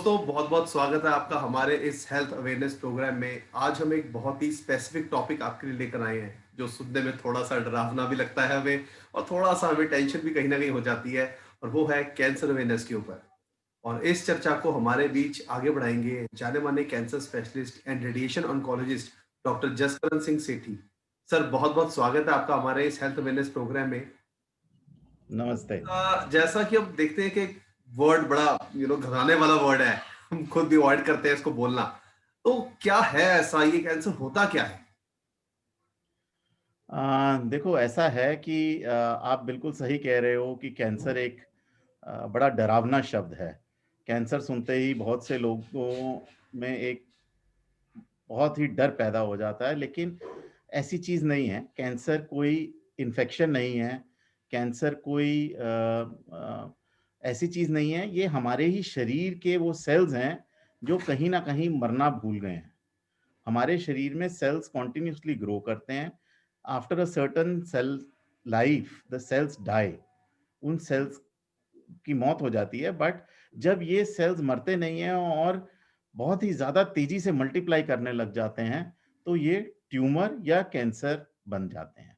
दोस्तों बहुत बहुत स्वागत है आपका हमारे इस हेल्थ अवेयरनेस प्रोग्राम में। आज हम एक बहुत ही स्पेसिफिक टॉपिक आपके लिए लेकर आए हैं जो सुनने में थोड़ा सा डरावना भी लगता है हमें, और थोड़ा सा हमें टेंशन भी कहीं ना कहीं हो जाती है। और वो है कैंसर अवेयरनेस के ऊपर। और इस चर्चा को हमारे बीच आगे बढ़ाएंगे जाने माने cancer specialist and radiation oncologist doctor Jaskaran Singh Sethi. Sir बहुत बहुत स्वागत है आपका हमारे इस हेल्थ अवेयरनेस प्रोग्राम में। नमस्ते। जैसा कि हम देखते हैं कि वर्ड बड़ा घबराने वाला वर्ड है, हम खुद भी अवॉइड करते हैं इसको बोलना। तो क्या है ऐसा, ये कैंसर होता क्या है? देखो ऐसा है कि आप बिल्कुल सही कह रहे हो कि कैंसर एक बड़ा डरावना शब्द है। कैंसर सुनते ही बहुत से लोगों में एक बहुत ही डर पैदा हो जाता है, लेकिन ऐसी चीज़ नहीं है। कैंसर कोई इन्फेक्शन नहीं है, कैंसर कोई ऐसी चीज़ नहीं है। ये हमारे ही शरीर के वो सेल्स हैं, जो कहीं न कहीं मरना भूल गए हैं। हमारे शरीर में सेल्स कंटिन्यूअसली ग्रो करते हैं। After a certain cell life the cells die. उन सेल्स की मौत हो जाती है, बट जब ये सेल्स मरते नहीं हैं और बहुत ही ज्यादा तेजी से मल्टीप्लाई करने लग जाते हैं, तो ये ट्यूमर या कैंसर बन जाते हैं।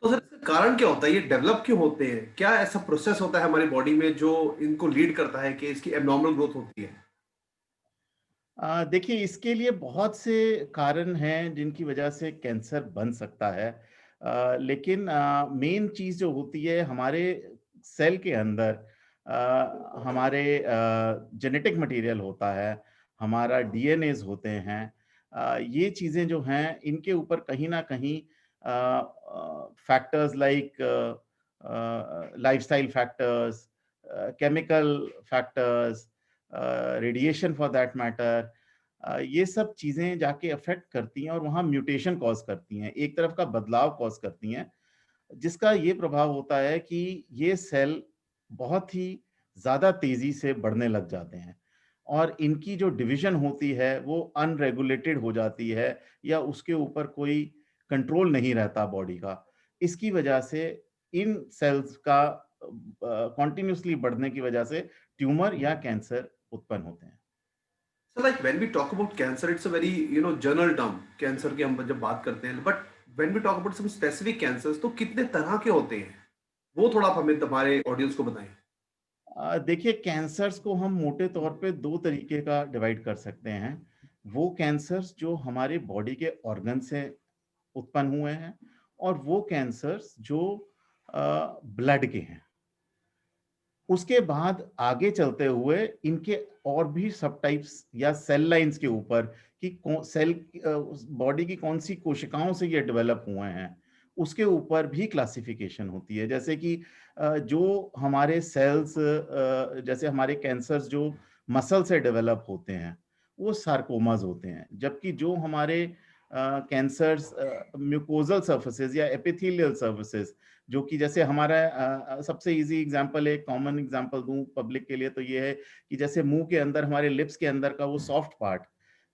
तो सर इसका कारण क्या होता है, ये डेवलप क्यों होते हैं? क्या ऐसा प्रोसेस होता है हमारी बॉडी में जो इनको लीड करता है कि इसकी एबनॉर्मल ग्रोथ होती है? देखिए, इसके लिए बहुत से कारण हैं जिनकी वजह से कैंसर बन सकता है। लेकिन मेन चीज़ जो होती है हमारे सेल के अंदर, हमारे जेनेटिक मटेरियल होता है, हमारा डीएनएज़ होते हैं। ये चीज़ें जो हैं इनके ऊपर कहीं न कहीं factors like lifestyle factors, chemical factors, radiation for that matter, ये सब चीज़ें जाके अफ़ेक्ट करती हैं और वहाँ म्यूटेशन कॉज़ करती हैं, एक तरफ का बदलाव कॉज़ करती हैं, जिसका ये प्रभाव होता है कि ये सेल बहुत ही ज़्यादा तेज़ी से बढ़ने लग जाते हैं और इनकी जो डिवीज़न होती है, वो अनरेगुलेटेड हो जाती है या उसके ऊपर कोई कंट्रोल नहीं रहता बॉडी का। इसकी वजह से इन सेल्स का कंटीन्यूअसली बढ़ने की वजह से ट्यूमर या कैंसर उत्पन्न होते हैं। Sir like when we talk about cancer, it's a very general term cancer की हम जब बात करते हैं, but when we talk about some specific cancers तो कितने तरह के होते हैं, वो थोड़ा आप हमें हमारे ऑडियंस को बताएं। देखिए, कैंसर्स को हम मोटे तौर पे 2 तरीके का डिवाइड कर सकते हैं। वो कैंसर्स जो हमारे बॉडी के ऑर्गन से उत्पन्न हुए हैं और वो कैंसर्स जो ब्लड के हैं। उसके बाद आगे चलते हुए इनके और भी सब टाइप्स या सेल लाइन्स के ऊपर कि बॉडी की कौन-सी कोशिकाओं से ये डेवलप हुए हैं, उसके ऊपर भी क्लासिफिकेशन होती है। जैसे कि जो हमारे सेल्स, जैसे हमारे कैंसर्स जो मसल से डेवलप होते हैं, वो सार्कोमास होते हैं। जबकि जो हमारे कैंसर्स म्यूकोज़ल सर्फेसेज़ या एपिथेलियल सर्फेसेज़, जो कि जैसे हमारा सबसे ईज़ी एग्ज़ाम्पल, एक कॉमन एग्ज़ाम्पल दूँ पब्लिक के लिए, तो ये है कि जैसे मुँह के अंदर, हमारे लिप्स के अंदर का वो सॉफ्ट पार्ट,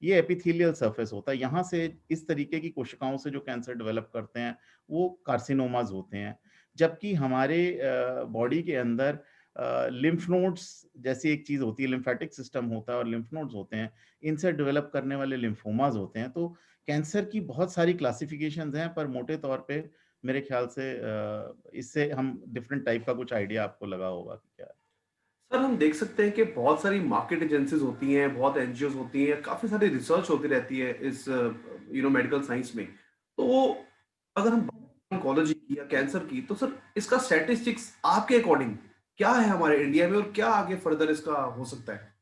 ये एपिथेलियल सरफेस होता है। यहाँ से इस तरीके की कोशिकाओं से जो कैंसर डेवलप करते हैं, वो कार्सिनोमाज़ होते हैं। जबकि हमारे बॉडी के अंदर लिम्फ नोड्स जैसी एक चीज़ होती है, लिम्फैटिक सिस्टम होता है और लिम्फ नोड्स होते हैं, इनसे डेवलप करने वाले लिम्फोमाज़ होते हैं। तो कैंसर की बहुत सारी क्लासिफ़िकेशंस हैं, पर मोटे तौर पे मेरे ख्याल से इससे हम डिफरेंट टाइप का कुछ आइडिया आपको लगा होगा कि क्या है। सर हम देख सकते हैं कि बहुत सारी मार्केट एजेंसीज होती हैं, बहुत एनजीओज होती हैं, काफी सारी रिसर्च होती रहती है इस मेडिकल साइंस में। तो अगर हम ऑन्कोलॉजी की या कैंसर की, तो सर इसका स्टैटिस्टिक्स आपके अकॉर्डिंग क्या है हमारे इंडिया में, और क्या आगे फर्दर इसका हो सकता है?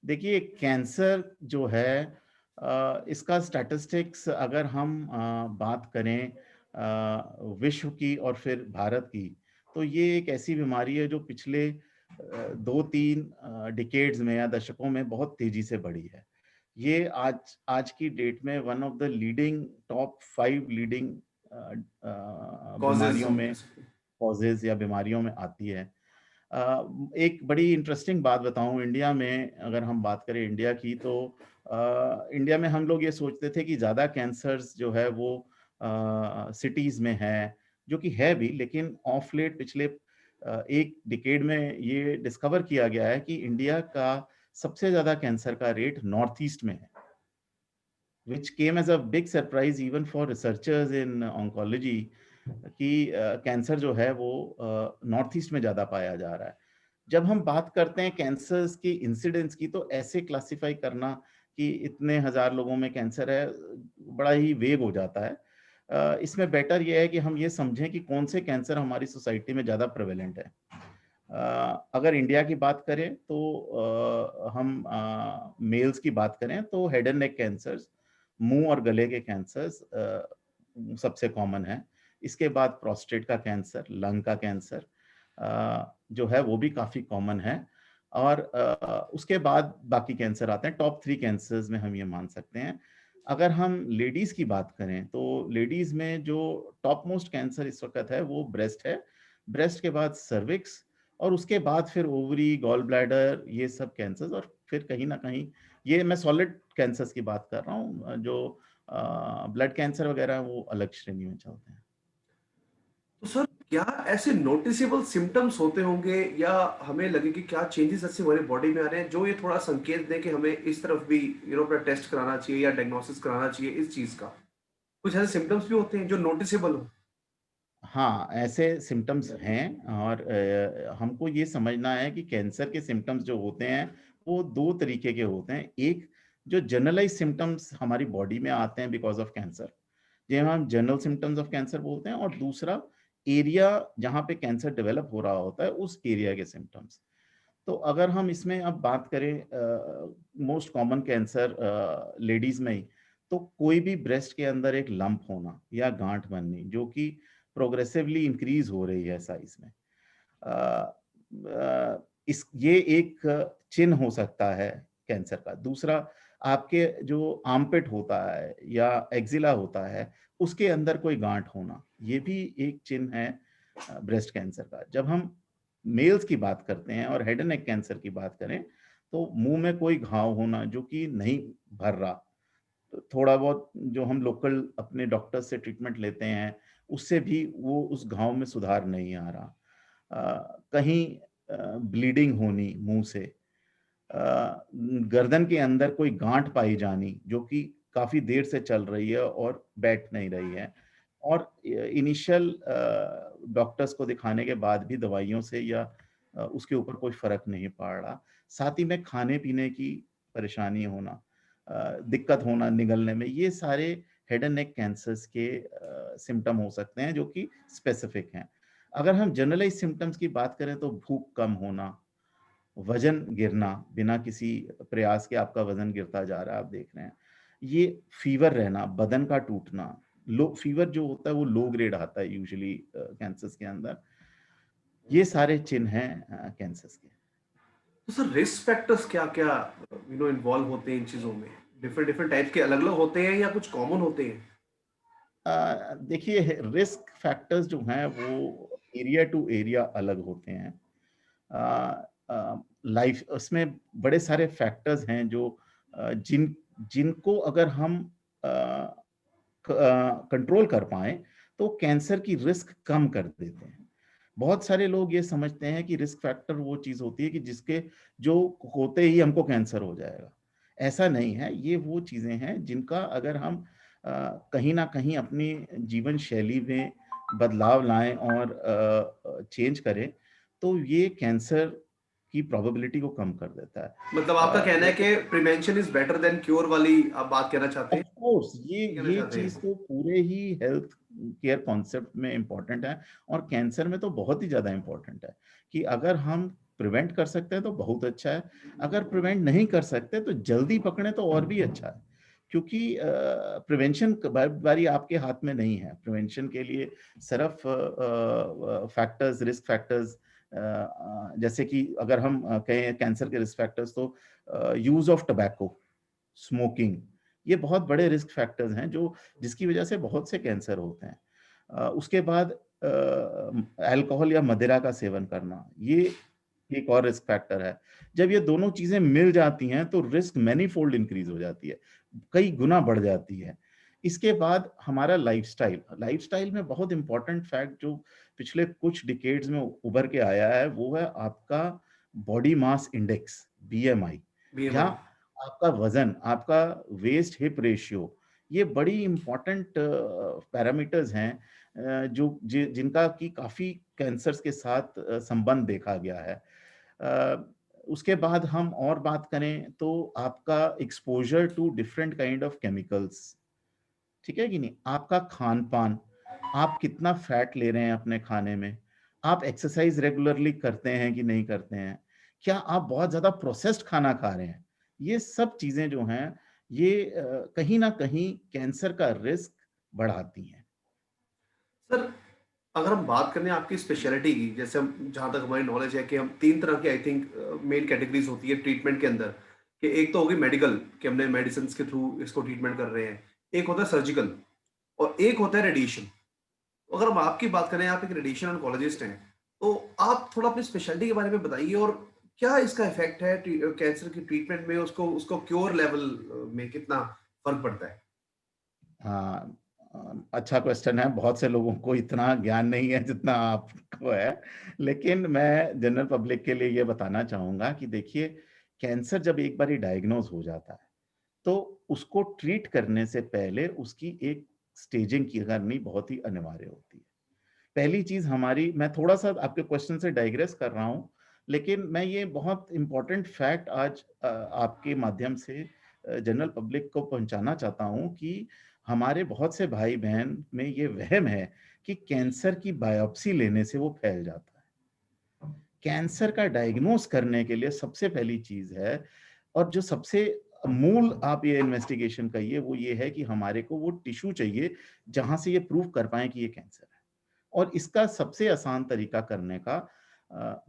देखिए, कैंसर जो है, इसका स्टैटिस्टिक्स अगर हम बात करें विश्व की और फिर भारत की, तो ये एक ऐसी बीमारी है जो पिछले 2-3 डिकेड्स में या दशकों में बहुत तेज़ी से बढ़ी है। ये आज आज की डेट में one of the leading top 5 leading causes बीमारियों हम कह में, सकते हैं। कॉजेज़ या बीमारियों में आती है। एक बड़ी इंटरेस्टिंग बात बताऊँ, इंडिया में अगर हम बात करें इंडिया की, तो इंडिया में हम लोग ये सोचते थे कि ज़्यादा कैंसर्स जो है वो सिटीज़ में है, जो कि है भी, लेकिन ऑफ लेट पिछले एक डिकेड में ये डिस्कवर किया गया है कि इंडिया का सबसे ज्यादा कैंसर का रेट नॉर्थ ईस्ट में है, which came as a big surprise even for researchers in oncology कि कैंसर जो है वो नॉर्थ ईस्ट में ज्यादा पाया जा रहा है। जब हम बात करते हैं कैंसर्स की इंसिडेंस की, तो ऐसे क्लासिफाई करना कि इतने हजार लोगों में कैंसर है बड़ा ही वेग हो जाता है। इसमें बेटर ये है कि हम ये समझें कि कौन से कैंसर हमारी सोसाइटी में ज्यादा प्रेवेलेंट है। अगर इंडिया की बात करें तो हम मेल्स की बात करें तो हेड एंड नेक कैंसर्स, मुंह और गले के कैंसर्स सबसे कॉमन है। इसके बाद प्रोस्टेट का कैंसर, लंग का कैंसर जो है वो भी काफी कॉमन है। और उसके बाद बाकी कैंसर आते हैं। टॉप 3 कैंसर्स में हम ये मान सकते हैं। अगर हम लेडीज की बात करें तो लेडीज में जो टॉप मोस्ट कैंसर इस वक्त है वो ब्रेस्ट है। ब्रेस्ट के बाद सर्विक्स, और उसके बाद फिर ओवरी, गॉल ब्लैडर, ये सब कैंसर्स। और फिर कहीं ना कहीं, ये मैं सॉलिड कैंसर्स की बात कर रहा हूँ, जो ब्लड कैंसर वगैरह वो अलग श्रेणी में चलते हैं। तो सर, क्या ऐसे नोटिसेबल सिम्टम्स होते होंगे या हमें लगे कि क्या चेंजेस ऐसे हमारी बॉडी में आ रहे हैं जो ये थोड़ा संकेत दे कि हमें इस तरफ भी अपना टेस्ट कराना चाहिए या डायग्नोसिस कराना चाहिए इस चीज का? कुछ ऐसे सिम्टम्स भी होते हैं जो नोटिसेबल हो? हाँ, ऐसे सिम्टम्स हैं। और हमको ये समझना है कि कैंसर के सिम्टम्स जो होते हैं वो दो तरीके के होते हैं। एक, जो जनरलाइज सिम्टम्स हमारी बॉडी में आते हैं बिकॉज ऑफ कैंसर, जिन्हें हम जनरल सिम्टम्स ऑफ कैंसर बोलते हैं। और दूसरा, एरिया जहाँ पे कैंसर डेवलप हो रहा होता है उस एरिया के सिम्टम्स। तो अगर हम इसमें अब बात करें मोस्ट कॉमन कैंसर लेडीज में ही, तो कोई भी ब्रेस्ट के अंदर एक लंप होना या गांठ बननी जो कि प्रोग्रेसिवली इंक्रीज हो रही है साइज में, अ, इस ये एक चिन्ह हो सकता है कैंसर का। दूसरा, आपके जो आर्मपिट होता है या एक्जिला होता है उसके अंदर कोई गांठ होना, ये भी एक चिन्ह है ब्रेस्ट कैंसर का। जब हम मेल्स की बात करते हैं और हेड एंड नेक कैंसर की बात करें, तो मुंह में कोई घाव होना जो कि नहीं भर रहा, तो थोड़ा बहुत जो हम लोकल अपने डॉक्टर से ट्रीटमेंट लेते हैं उससे भी वो उस घाव में सुधार नहीं आ रहा। कहीं ब्लीडिंग होनी मुंह से, गर्दन के अंदर कोई गांठ पाई जानी जो कि काफी देर से चल रही है और बैठ नहीं रही है, और इनिशियल डॉक्टर्स को दिखाने के बाद भी दवाइयों से या उसके ऊपर कोई फर्क नहीं पड़ रहा। साथ ही में खाने पीने की परेशानी होना, दिक्कत होना निगलने में, ये सारे हेड एंड नेक कैंसर्स के सिम्टम हो सकते हैं जो कि स्पेसिफिक हैं। अगर हम जनरलाइज सिम्टम्स की बात करें तो भूख कम होना, वजन गिरना, बिना किसी प्रयास के आपका वजन गिरता जा रहा है, आप देख रहे हैं, ये फीवर रहना, बदन का टूटना, लो फीवर जो होता है वो लो ग्रेड आता है यूजुअली कैंसर्स के अंदर, ये सारे चिन्ह हैं कैंसर्स के। तो सर, रिस्क फैक्टर्स क्या क्या इन्वॉल्व होते हैं इन चीजों में? डिफरेंट डिफरेंट टाइप के अलग अलग होते हैं या कुछ कॉमन होते हैं? देखिए, रिस्क फैक्टर्स जो हैं वो एरिया टू एरिया अलग होते हैं। लाइफ उसमें बड़े सारे फैक्टर्स हैं जो जिनको अगर हम कंट्रोल कर पाए तो कैंसर की रिस्क कम कर देते हैं। बहुत सारे लोग ये समझते हैं कि रिस्क फैक्टर वो चीज होती है कि जिसके जो होते ही हमको कैंसर हो जाएगा। ऐसा नहीं है, ये वो चीजें हैं जिनका अगर हम कहीं ना कहीं अपनी जीवन शैली में बदलाव लाएं और चेंज करें तो ये कैंसर की प्रोबेबिलिटी को कम कर देता मतलब आपका है। कहना है जैसे कि prevention is better than cure वाली आप बात कहना चाहते ऑफ हैं? कोर्स ये कहना ये चाहते चीज हैं? तो पूरे ही हेल्थ केयर कॉन्सेप्ट में इम्पोर्टेंट है, और कैंसर में तो बहुत ही ज्यादा इम्पोर्टेंट है कि अगर हम प्रिवेंट कर सकते हैं तो बहुत अच्छा है, अगर प्रिवेंट नहीं कर सकते तो जल्दी पकड़े तो और भी अच्छा है। क्योंकि प्रिवेंशन बारी आपके हाथ में नहीं है। प्रिवेंशन के लिए सिर्फ फैक्टर्स, रिस्क फैक्टर्स, जैसे कि अगर हम कहें कैंसर के रिस्क फैक्टर्स, तो यूज ऑफ टबैको, स्मोकिंग, ये बहुत बड़े रिस्क फैक्टर्स हैं जो जिसकी वजह से बहुत से कैंसर होते हैं। उसके बाद अल्कोहल या मदिरा का सेवन करना, ये एक और रिस्क फैक्टर है। जब ये दोनों चीजें मिल जाती हैं तो रिस्क मैनीफोल्ड इंक्रीज हो जाती है, कई गुना बढ़ जाती है। इसके बाद हमारा लाइफस्टाइल, लाइफस्टाइल में बहुत इंपॉर्टेंट फैक्ट जो पिछले कुछ डिकेड्स में उभर के आया है वो है आपका बॉडी मास इंडेक्स, बीएमआई, या बीएमआई। आपका वजन, आपका वेस्ट हिप रेशियो। ये बड़ी इंपॉर्टेंट पैरामीटर्स हैं जिनका कि काफी कैंसर्स के साथ संबंध देखा गया है। अ, उसके बाद हम और बात करें तो आपका exposure to different kind of chemicals, ठीक है कि नहीं, आपका खान पान, आप कितना फैट ले रहे हैं अपने खाने में, आप एक्सरसाइज रेगुलरली करते हैं कि नहीं करते हैं, क्या आप बहुत ज्यादा प्रोसेस्ड खाना खा रहे हैं, ये सब चीजें जो हैं ये कहीं ना कहीं कैंसर का रिस्क बढ़ाती हैं। सर, अगर हम बात करें आपकी स्पेशलिटी की, जैसे हम जहाँ तक हमारी नॉलेज है कि हम 3 तरह की आई थिंक मेन कैटेगरीज़ होती है ट्रीटमेंट के अंदर, कि एक तो होगी मेडिकल, कि हमने मेडिसिन्स के थ्रू इसको ट्रीटमेंट कर रहे हैं। एक होता है सर्जिकल और एक होता है रेडिएशन। अगर हम आपकी बात करें, आप एक रेडिएशन ऑन्कोलॉजिस्ट हैं, तो आप थोड़ा अपनी स्पेशलिटी के बारे में बताइए और क्या इसका इफ़ेक्ट है कैंसर की ट्रीटमेंट में, उसको उसको क्योर लेवल में कितना फ़र्क पड़ता है? हाँ, अच्छा क्वेश्चन है। बहुत से लोगों को इतना ज्ञान नहीं है जितना आपको है, लेकिन मैं जनरल पब्लिक के लिए ये बताना चाहूंगा कि देखिए, कैंसर जब एक बार डायग्नोज हो जाता है तो उसको ट्रीट करने से पहले उसकी एक स्टेजिंग की करनी बहुत ही अनिवार्य होती है। पहली चीज हमारी, मैं थोड़ा सा आपके क्वेश्चन से डाइग्रेस कर रहा हूं, लेकिन मैं ये बहुत इंपॉर्टेंट फैक्ट आज आपके माध्यम से जनरल पब्लिक को पहुंचाना चाहता हूं कि हमारे बहुत से भाई बहन में ये वहम है कि कैंसर की बायोप्सी लेने से वो फैल जाता है। कैंसर का डायग्नोस करने के लिए सबसे पहली चीज है, और जो सबसे मूल आप ये इन्वेस्टिगेशन कहिए, वो ये है कि हमारे को वो टिश्यू चाहिए जहां से ये प्रूव कर पाए कि ये कैंसर है। और इसका सबसे आसान तरीका करने का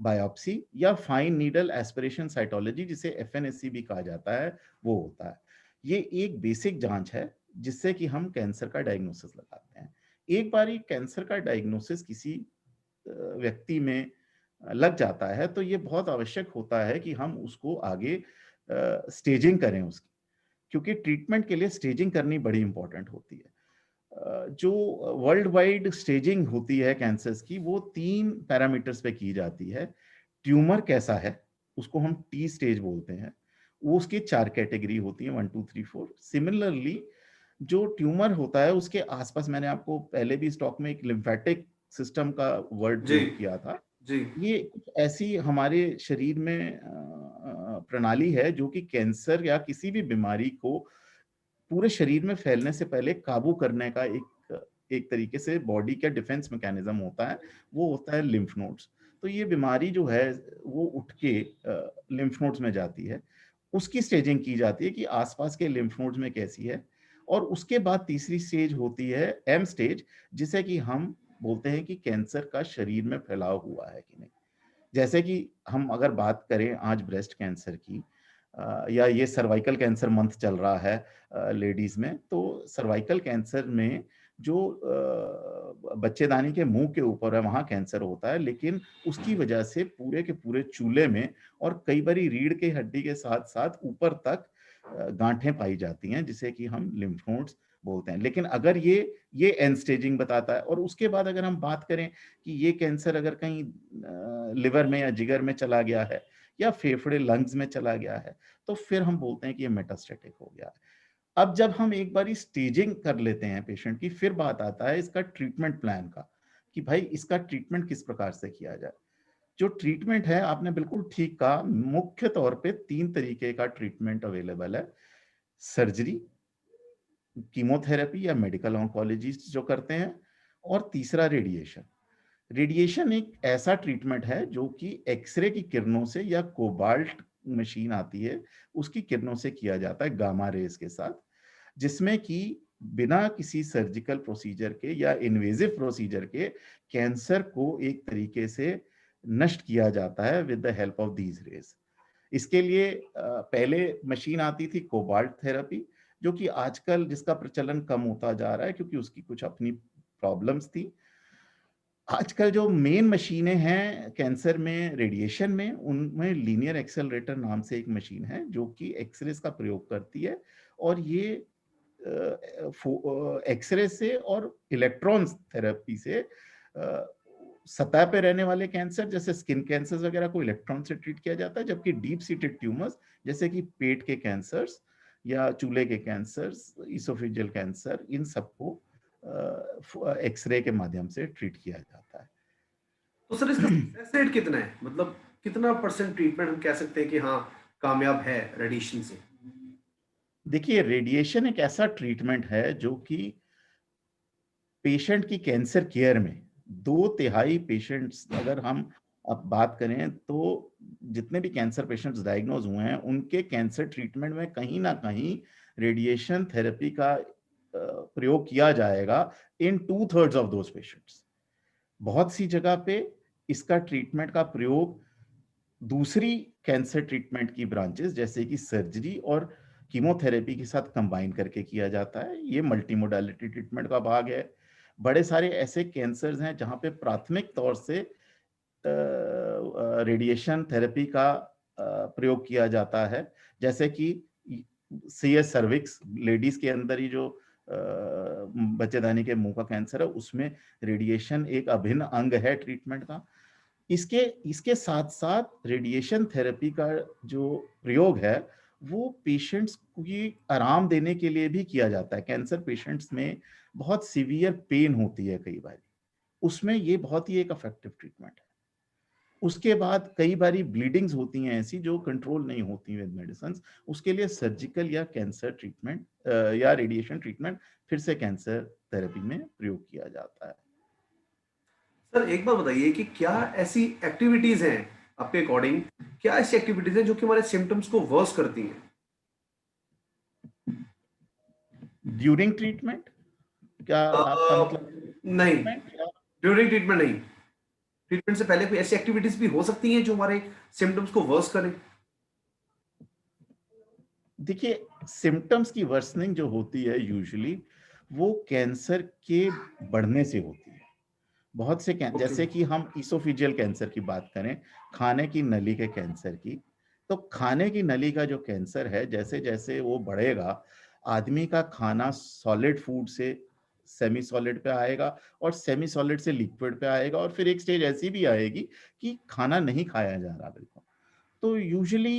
बायोप्सी या फाइन नीडल एस्पिरेशन साइटोलॉजी, जिसे एफएनएससी भी कहा जाता है, वो होता है। ये एक बेसिक जांच है जिससे कि हम कैंसर का डायग्नोसिस लगाते हैं। एक बार ये कैंसर का डायग्नोसिस किसी व्यक्ति में लग जाता है तो ये बहुत आवश्यक होता है कि हम उसको आगे स्टेजिंग करें उसकी, क्योंकि ट्रीटमेंट के लिए स्टेजिंग करनी बड़ी इंपॉर्टेंट होती है। जो वर्ल्ड वाइड स्टेजिंग होती है कैंसर्स की, वो 3 पैरामीटर्स पे की जाती है। ट्यूमर कैसा है, उसको हम टी स्टेज बोलते हैं। वो उसकी 4 कैटेगरी होती है, 1 2 3 4। सिमिलरली जो ट्यूमर होता है उसके आसपास, मैंने आपको पहले भी स्टॉक में एक लिम्फेटिक सिस्टम का वर्ड जी, प्रयोग किया था। जी। ये कुछ ऐसी हमारे शरीर में प्रणाली है जो कि कैंसर या किसी भी बीमारी को पूरे शरीर में फैलने से पहले काबू करने का एक एक तरीके से बॉडी का डिफेंस मैकेनिज्म होता है, वो होता है लिम्फ नोड्स। तो ये बीमारी जो है वो उठ के लिम्फ नोड्स में जाती है, उसकी स्टेजिंग की जाती है कि आसपास के लिम्फ नोड्स में कैसी है। और उसके बाद तीसरी स्टेज होती है एम स्टेज, जिसे कि हम बोलते हैं कि कैंसर का शरीर में फैलाव हुआ है कि नहीं। जैसे कि हम अगर बात करें आज ब्रेस्ट कैंसर की, या ये सर्वाइकल कैंसर मंथ चल रहा है लेडीज में, तो सर्वाइकल कैंसर में जो बच्चेदानी के मुंह के ऊपर है वहां कैंसर होता है, लेकिन उसकी वजह से पूरे के पूरे चूल्हे में और कई बारी रीढ़ के हड्डी के साथ साथ ऊपर तक गांठें पाई जाती हैं, जिसे कि हम लिम्फ नोड्स बोलते हैं। लेकिन अगर ये एंड स्टेजिंग बताता है। और उसके बाद अगर हम बात करें कि ये कैंसर अगर कहीं लिवर में या जिगर में चला गया है या फेफड़े लंग्स में चला गया है, तो फिर हम बोलते हैं कि ये मेटास्टेटिक हो गया है। अब जब हम एक बारी स्टेजिंग कर लेते हैं पेशेंट की, फिर बात आता है इसका ट्रीटमेंट प्लान का, कि भाई इसका ट्रीटमेंट किस प्रकार से किया जाए। जो ट्रीटमेंट है, आपने बिल्कुल ठीक कहा, मुख्य तौर पे 3 तरीके का ट्रीटमेंट अवेलेबल है। सर्जरी, कीमोथेरेपी या मेडिकल ऑन्कोलॉजिस्ट जो करते हैं, और तीसरा रेडिएशन। रेडिएशन एक ऐसा ट्रीटमेंट है जो कि एक्सरे की किरणों से या कोबाल्ट मशीन आती है उसकी किरणों से किया जाता है, गामा रेज के साथ, जिसमें कि बिना किसी सर्जिकल प्रोसीजर के या इन्वेजिव प्रोसीजर के कैंसर को एक तरीके से नष्ट किया जाता है with the help of these raise. इसके लिए पहले मशीन आती थी कोबाल्ट थेरेपी, जो कि आजकल जिसका प्रचलन कम होता जा रहा है क्योंकि उसकी कुछ अपनी प्रॉब्लम्स थी। आजकल जो मेन मशीनें हैं कैंसर में, रेडिएशन में, उनमें लीनियर एक्सेलरेटर नाम से एक मशीन है जो कि एक्सरेज का प्रयोग करती है। और ये एक्सरे से और इलेक्ट्रॉन थेरेपी से सतह पे रहने वाले कैंसर जैसे स्किन कैंसर वगैरह को इलेक्ट्रॉन से ट्रीट किया जाता है, जबकि डीप सीटेड ट्यूमर्स जैसे कि पेट के कैंसर्स या चूल्हे के कैंसर्स, इसोफेजियल कैंसर, इन सबको एक्सरे के माध्यम से ट्रीट किया जाता है। तो सर इसका सक्सेस रेट कितना है, मतलब कितना परसेंट ट्रीटमेंट हम कह सकते हैं कि हाँ कामयाब है रेडिएशन से? देखिए, रेडिएशन एक ऐसा ट्रीटमेंट है जो कि पेशेंट की कैंसर केयर में 2/3 पेशेंट्स, अगर हम अब बात करें तो जितने भी कैंसर पेशेंट्स डायग्नोज हुए हैं उनके कैंसर ट्रीटमेंट में कहीं ना कहीं रेडिएशन थेरेपी का प्रयोग किया जाएगा इन 2/3 ऑफ दोज पेशेंट्स। बहुत सी जगह पे इसका ट्रीटमेंट का प्रयोग दूसरी कैंसर ट्रीटमेंट की ब्रांचेस जैसे कि सर्जरी और कीमोथेरेपी के साथ कंबाइन करके किया जाता है। ये मल्टी मोडालिटी ट्रीटमेंट का भाग है। बड़े सारे ऐसे कैंसर्स हैं जहां पे प्राथमिक तौर से रेडिएशन थेरेपी का प्रयोग किया जाता है, जैसे कि सीएस सर्विक्स, लेडीज के अंदर ही जो बच्चेदानी के मुंह का कैंसर है, उसमें रेडिएशन एक अभिन्न अंग है ट्रीटमेंट का। इसके इसके साथ साथ रेडिएशन थेरेपी का जो प्रयोग है वो पेशेंट्स को ये आराम देने के लिए भी किया जाता है। कैंसर पेशेंट्स में बहुत सीवियर पेन होती है कई बार, उसमें ये बहुत ही एक इफेक्टिव ट्रीटमेंट है। उसके बाद कई बारी ब्लीडिंग्स होती हैं ऐसी जो कंट्रोल नहीं होती विद मेडिसिन, उसके लिए सर्जिकल या कैंसर ट्रीटमेंट या रेडिएशन ट्रीटमेंट फिर से कैंसर थेरेपी में प्रयोग किया जाता है। सर एक बात बताइए कि क्या ऐसी एक्टिविटीज हैं आपके अकॉर्डिंग, क्या ऐसी एक्टिविटीज हैं जो कि हमारे सिम्टम्स को वर्स करती हैं? ड्यूरिंग ट्रीटमेंट, क्या आपका मतलब नहीं, ट्रीटमेंट या? ड्यूरिंग ट्रीटमेंट नहीं, ट्रीटमेंट से पहले कोई ऐसी एक्टिविटीज भी हो सकती हैं जो हमारे सिम्टम्स को वर्स करें? देखिए, सिम्टम्स की वर्सनिंग जो होती है यूजुअली वो कैंसर के बढ़ने से होती है। बहुत से ओके। जैसे कि हम इसोफिजियल कैंसर की बात करें, खाने की नली के कैंसर की, तो खाने की नली का जो कैंसर है जैसे जैसे वो बढ़ेगा, आदमी का खाना सॉलिड फूड से सेमी सॉलिड पे आएगा और सेमी सॉलिड से लिक्विड पे आएगा, और फिर एक स्टेज ऐसी भी आएगी कि खाना नहीं खाया जा रहा बिल्कुल। तो यूजुअली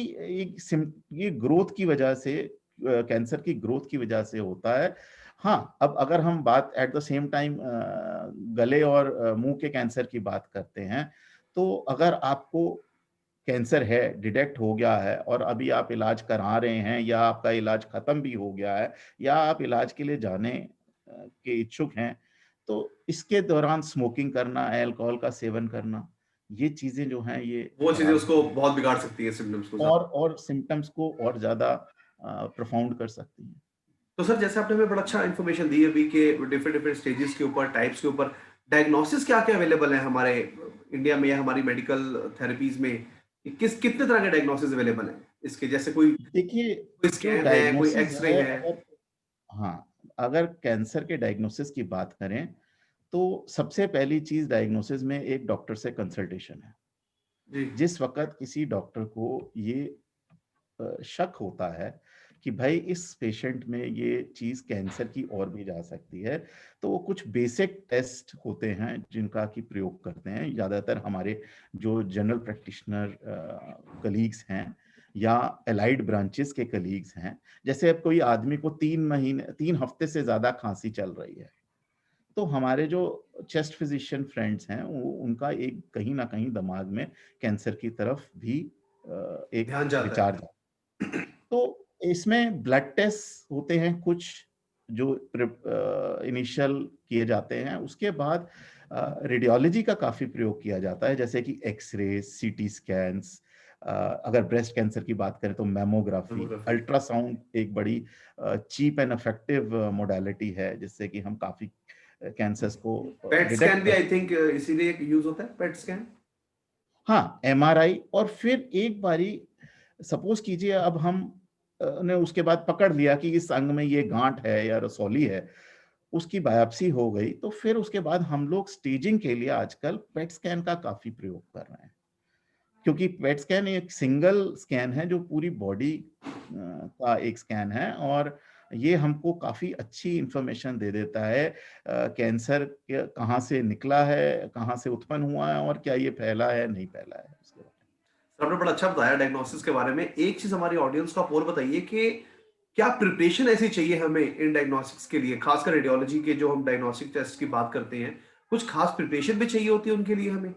ये ग्रोथ की वजह से, कैंसर की ग्रोथ की वजह से होता है। हाँ, अब अगर हम बात एट द सेम टाइम गले और मुंह के कैंसर की बात करते हैं, तो अगर आपको कैंसर है, डिटेक्ट हो गया है और अभी आप इलाज करा रहे हैं या आपका इलाज खत्म भी हो गया है या आप इलाज के लिए जाने के इच्छुक हैं, तो इसके दौरान स्मोकिंग करना, अल्कोहल का सेवन करना, ये चीजें जो हैं ये वो चीजें खराब उसको बहुत बिगाड़ सकती है सिम्टम्स को ज्यादा। और सिम्टम्स को और ज्यादा प्रोफाउंड कर सकती हैं। तो सर जैसे आपने हमें बड़ा अच्छा इन्फॉर्मेशन दी अभी के डिफरेंट डिफरेंट स्टेजेस के ऊपर, टाइप्स के ऊपर, डायग्नोसिस क्या क्या अवेलेबल है हमारे इंडिया में या हमारी मेडिकल थेरेपीज में? कितने तरह के डायग्नोसिस अवेलेबल हैं इसके, जैसे कोई देखिए, कोई जो स्कैन है, कोई डायग्नोसिस एक्सरे है, है? अगर हाँ, अगर कैंसर के डायग्नोसिस की बात करें तो सबसे पहली चीज डायग्नोसिस में एक डॉक्टर से कंसल्टेशन है। जी। जिस वक्त किसी डॉक्टर को ये शक होता है कि भाई इस पेशेंट में ये चीज कैंसर की और भी जा सकती है, तो वो कुछ बेसिक टेस्ट होते हैं जिनका की प्रयोग करते हैं ज्यादातर हमारे जो जनरल प्रैक्टिशनर कलीग्स हैं या एलाइड ब्रांचेस के कलीग्स हैं। जैसे अब कोई आदमी को 3 हफ्ते से ज्यादा खांसी चल रही है, तो हमारे जो चेस्ट फिजिशियन फ्रेंड्स हैं वो उनका एक कहीं ना कहीं दिमाग में कैंसर की तरफ भी एक ध्यान जाता विचार है। जाता है। तो इसमें ब्लड टेस्ट होते हैं कुछ जो इनिशियल किए जाते हैं, उसके बाद रेडियोलॉजी का काफी प्रयोग किया जाता है, जैसे कि एक्सरे, सीटी स्कैन्स, अगर ब्रेस्ट कैंसर की बात करें तो मैमोग्राफी, मेमोग्राफी। अल्ट्रासाउंड एक बड़ी चीप एंड इफेक्टिव मोडालिटी है जिससे कि हम काफी कैंसर्स को पेट डिटेक्ट स्कैन भी कर। आई थिंक इसीलिए यूज होता है, पेट स्कैन। हाँ, एमआरआई, और फिर एक बारी सपोज कीजिए अब हम ने उसके बाद पकड़ लिया कि इस अंग में ये गांठ है या रसौली है, उसकी बायोप्सी हो गई, तो फिर उसके बाद हम लोग स्टेजिंग के लिए आजकल पेट स्कैन का काफी प्रयोग कर रहे हैं, क्योंकि पेट स्कैन एक सिंगल स्कैन है जो पूरी बॉडी का एक स्कैन है, और ये हमको काफ़ी अच्छी इन्फॉर्मेशन दे देता है कैंसर कहाँ से निकला है, कहाँ से उत्पन्न हुआ है और क्या ये फैला है, नहीं फैला है उसके बारे सर आपने बड़ा अच्छा बताया डायग्नोसिस के बारे में। एक चीज़ हमारी ऑडियंस को आप और बताइए कि क्या प्रिपरेशन ऐसी चाहिए हमें इन डायग्नोस्टिक्स के लिए, खासकर रेडियोलॉजी के जो हम डायग्नोस्टिक टेस्ट की बात करते हैं, कुछ खास प्रिपरेशन भी चाहिए होती है उनके लिए हमें?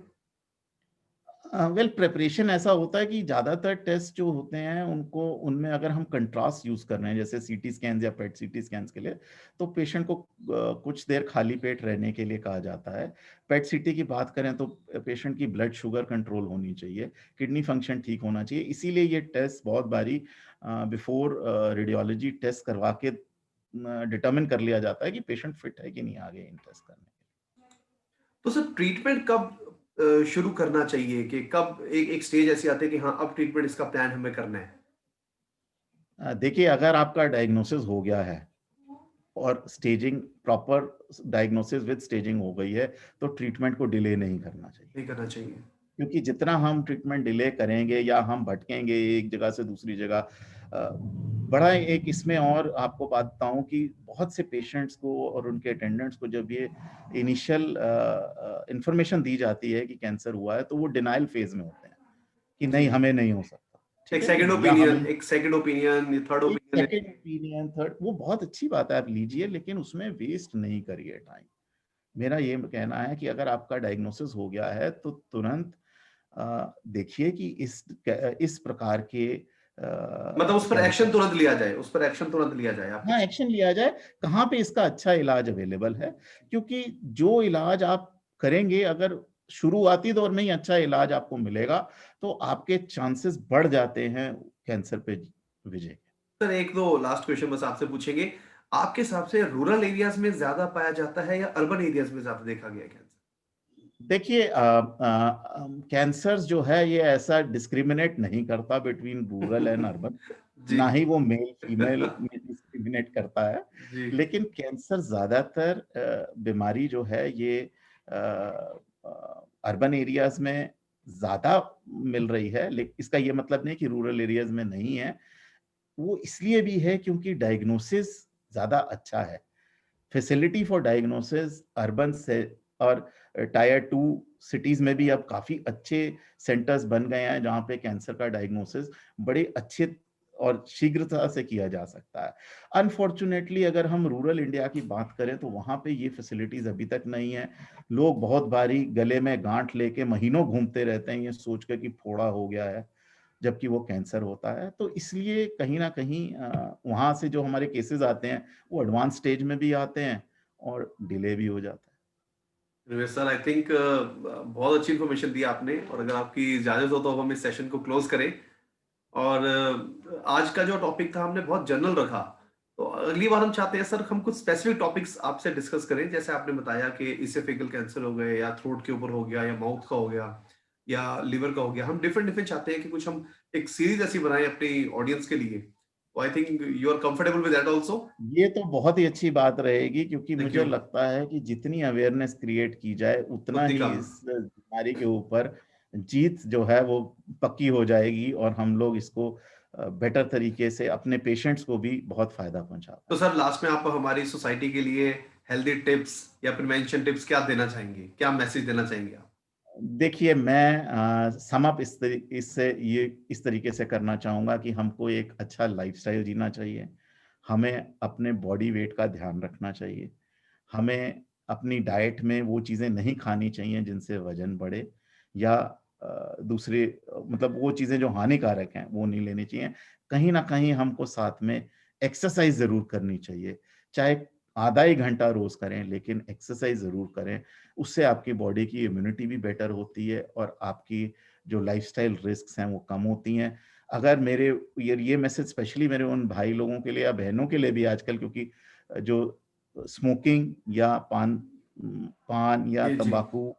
वेल प्रिपरेशन ऐसा होता है कि ज़्यादातर टेस्ट जो होते हैं उनको उनमें अगर हम कंट्रास्ट यूज़ कर रहे हैं जैसे सीटी स्कैन्स या पेट सीटी स्कैन्स के लिए तो पेशेंट को कुछ देर खाली पेट रहने के लिए कहा जाता है। पेट सीटी की बात करें तो पेशेंट की ब्लड शुगर कंट्रोल होनी चाहिए, किडनी फंक्शन ठीक होना चाहिए। इसीलिए ये टेस्ट बहुत बारी बिफोर रेडियोलॉजी टेस्ट करवा के डिटरमिन कर लिया जाता है कि पेशेंट फिट है कि नहीं आगे इन टेस्ट करने। तो सर ट्रीटमेंट कब शुरू करना चाहिए कि कब एक एक स्टेज ऐसी आती है कि हाँ, अब ट्रीटमेंट इसका प्लान हमें करना है? देखिए अगर आपका डायग्नोसिस हो गया है और staging proper diagnosis with staging हो गई है तो ट्रीटमेंट को डिले नहीं करना चाहिए नहीं करना चाहिए। क्योंकि जितना हम ट्रीटमेंट डिले करेंगे या हम भटकेंगे एक जगह से दूसरी जगह बड़ा एक इसमें और आपको बताता हूँ कि बहुत से पेशेंट्स को और उनके अटेंडेंट्स को जब ये इनिशियल इंफॉर्मेशन दी जाती है कि कैंसर हुआ है तो वो डिनाइल फेज में होते हैं कि जी। नहीं हमें नहीं हो सकता, ठीक एक है सेकंड ना, या ओपिनियन, हमें एक सेकंड ओपिनियन, ये थर्ड एक ओपिनियन। सेकंड ओपिनियन थर्ड वो बहुत अच्छी बात है आप लीजिए लेकिन उसमें वेस्ट नहीं करिए टाइम। मेरा ये कहना है कि अगर आपका डायग्नोसिस हो गया है तो तुरंत देखिए कि इस प्रकार के मतलब उस पर कैंसर एक्शन तुरंत लिया जाए, उस पर एक्शन तुरंत लिया जाए आपके। हाँ एक्शन लिया जाए, कहाँ पे इसका अच्छा इलाज अवेलेबल है क्योंकि जो इलाज आप करेंगे अगर शुरुआती दौर में ही अच्छा इलाज आपको मिलेगा तो आपके चांसेस बढ़ जाते हैं कैंसर पे विजय के। सर एक दो लास्ट क्वेश्चन बस आपसे पूछेंगे। आपके हिसाब से रूरल एरियाज में ज्यादा पाया जाता है या अर्बन एरियाज में ज्यादा देखा गया है कैंसर? देखिए कैंसर जो है ये ऐसा डिस्क्रिमिनेट नहीं करता बिटवीन रूरल एंड अर्बन, जी। ना ही वो मेल फीमेल में डिस्क्रिमिनेट करता है। जी। लेकिन कैंसर ज्यादातर बीमारी जो है ये अर्बन एरियाज में ज्यादा मिल रही है, लेकिन इसका ये मतलब नहीं कि रूरल एरियाज में नहीं है। वो इसलिए भी है क्योंकि डायग्नोसिस ज्यादा अच्छा है। फैसिलिटी फॉर डायग्नोसिस अर्बन से और टायर टू सिटीज में भी अब काफी अच्छे सेंटर्स बन गए हैं जहां पे कैंसर का डायग्नोसिस बड़े अच्छे और शीघ्रता से किया जा सकता है। अनफॉर्चुनेटली अगर हम रूरल इंडिया की बात करें तो वहां पे ये फैसिलिटीज अभी तक नहीं है। लोग बहुत बारी गले में गांठ लेके महीनों घूमते रहते हैं ये सोच के कि फोड़ा हो गया है, जबकि वो कैंसर होता है। तो इसलिए कहीं ना कहीं वहां से जो हमारे केसेस आते हैं वो एडवांस स्टेज में भी आते हैं और डिले भी हो जाता सर आई थिंक बहुत अच्छी इन्फॉर्मेशन दी आपने, और अगर आपकी इजाजत हो तो अब हम इस सेशन को क्लोज करें। और आज का जो टॉपिक था हमने बहुत जनरल रखा, तो अगली बार हम चाहते हैं सर हम कुछ स्पेसिफिक टॉपिक्स आपसे डिस्कस करें। जैसे आपने बताया कि इसोफेगल कैंसर हो गए, या थ्रोट के ऊपर हो गया, या माउथ का हो गया, या लिवर का हो गया। हम डिफरेंट डिफरेंट चाहते हैं कि कुछ हम एक सीरीज ऐसी बनाएं अपनी ऑडियंस के लिए। तो I think you are comfortable with that also. है। ये तो बहुत ही अच्छी बात रहेगी क्योंकि थैंक मुझे यू। लगता है कि जितनी अवेयरनेस क्रिएट की जाए उतना उतनी ही कम। इस बीमारी के ऊपर जीत जो है वो पक्की हो जाएगी और हम लोग इसको बेटर तरीके से अपने पेशेंट्स को भी बहुत फायदा पहुंचा तो पाएंगे। सर लास्ट में आप हमारी सोसाइटी के लिए हेल्दी टिप्स या प्रिवेंशन टिप्स क्या देना चाहेंगे, क्या मैसेज देना चाहेंगे आप? देखिए मैं सम अप इससे ये इस तरीके से करना चाहूँगा कि हमको एक अच्छा लाइफ़स्टाइल जीना चाहिए। हमें अपने बॉडी वेट का ध्यान रखना चाहिए। हमें अपनी डाइट में वो चीज़ें नहीं खानी चाहिए जिनसे वज़न बढ़े या दूसरे मतलब वो चीज़ें जो हानिकारक हैं वो नहीं लेनी चाहिए। कहीं न कहीं हमको साथ में एक्सरसाइज़ ज़रूर करनी चाहिए। चाहे आधा ही घंटा रोज़ करें लेकिन एक्सरसाइज़ ज़रूर करें। उससे आपकी बॉडी की इम्यूनिटी भी बेटर होती है और आपकी जो लाइफस्टाइल रिस्क्स हैं वो कम होती हैं। अगर मेरे ये मैसेज स्पेशली मेरे उन भाई लोगों के लिए या बहनों के लिए भी आजकल क्योंकि जो स्मोकिंग या पान या जी जी। तंबाकू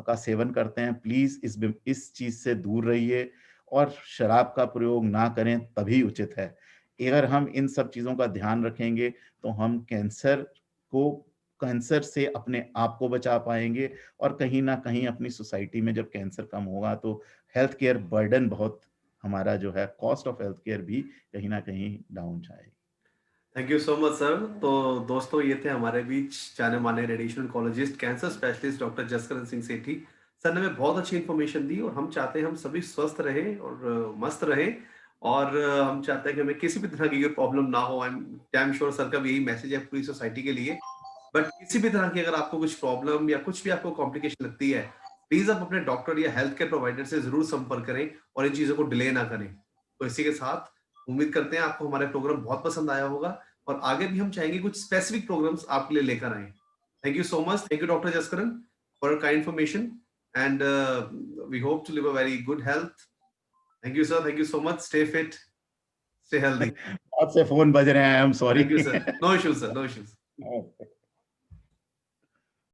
का सेवन करते हैं प्लीज इस चीज से दूर रहिए और शराब का प्रयोग ना करें तभी उचित है। अगर हम इन सब चीजों का ध्यान रखेंगे तो हम को कैंसर से अपने आप को बचा पाएंगे और कहीं ना कहीं अपनी सोसाइटी में जब कैंसर कम होगा तो हेल्थ केयर बर्डन बहुत हमारा जो है कॉस्ट ऑफ हेल्थ केयर भी कहीं ना कहीं डाउन जाएगी। Thank you so much sir. तो दोस्तों, ये थे हमारे बीच जाने माने radiation oncologist, cancer specialist doctor Jaskaran Singh Sethi. Sir ने हमें बहुत अच्छी इन्फॉर्मेशन दी और हम चाहते हैं हम सभी स्वस्थ रहें और मस्त रहें। और हम चाहते हैं कि हमें किसी भी तरह की प्रॉब्लम ना हो। I am damn sure sir का भी यही मैसेज है पूरी सोसाइटी के लिए। बट किसी भी तरह की अगर आपको कुछ प्रॉब्लम या कुछ भी आपको कॉम्प्लिकेशन लगती है, प्लीज आप अपने डॉक्टर या हेल्थ केयर प्रोवाइडर से जरूर संपर्क करें और इन चीजों को डिले ना करें। तो इसी के साथ उम्मीद करते हैं आपको हमारा प्रोग्राम बहुत पसंद आया होगा और आगे भी हम चाहेंगे कुछ स्पेसिफिक प्रोग्राम्स आपके लिए लेकर आए। Thank you so much. Thank you doctor Jaskaran for kind information and we hope to live a very good health. Thank you sir. Thank you so much. Stay fit, stay healthy. बहुत से phone बज रहे हैं, I am sorry. Thank you sir. No issues sir, no issues.